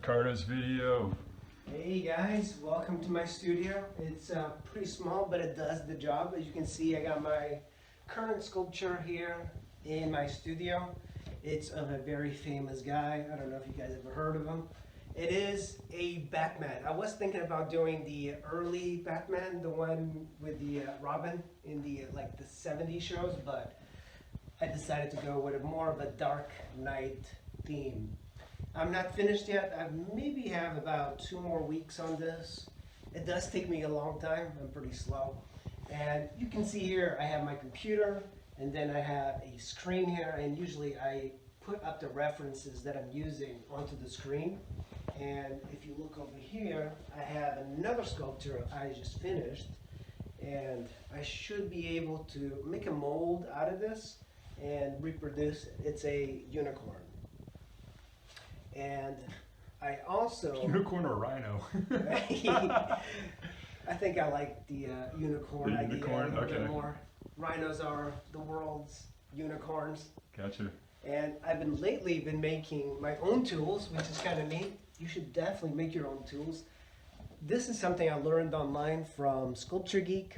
Ricardo's video. Hey guys, welcome to my studio. It's pretty small, but it does the job. As you can see, I got my current sculpture here in my studio. It's of a very famous guy. I don't know if you guys ever heard of him. It is a Batman. I was thinking about doing the early Batman, the one with the Robin in the like the 70s shows, but I decided to go with a more of a Dark Knight theme. I'm not finished yet. I maybe have about 2 more weeks on this. It does take me a long time. I'm pretty slow. And you can see here I have my computer and then I have a screen here, and usually I put up the references that I'm using onto the screen. And if you look over here, I have another sculpture I just finished, and I should be able to make a mold out of this and reproduce it. It's a unicorn. And I also... Unicorn or rhino? I think I like the unicorn idea unicorn? a little Okay. bit more. Rhinos are the world's unicorns. Gotcha. And I've been lately making my own tools, which is kind of neat. You should definitely make your own tools. This is something I learned online from Sculpture Geek,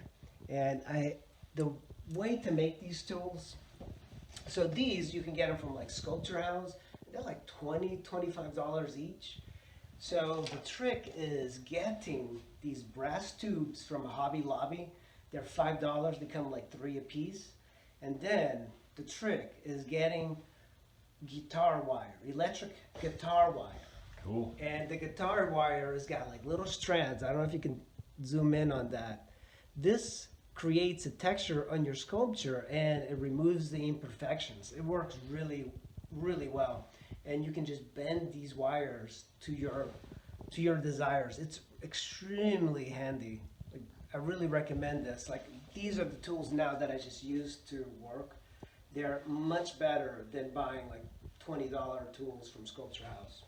and the way to make these tools. So these you can get them from like Sculpture House. They're like $20–25 each. So the trick is getting these brass tubes from a Hobby Lobby. They're $5. They come like 3 a piece. And then the trick is getting guitar wire, electric guitar wire. Cool. And the guitar wire has got like little strands. I don't know if you can zoom in on that. This creates a texture on your sculpture and it removes the imperfections. It works really, really well. And you can just bend these wires to your desires. It's extremely handy. Like, I really recommend this. Like, these are the tools now that I just use to work. They're much better than buying like $20 tools from Sculpture House.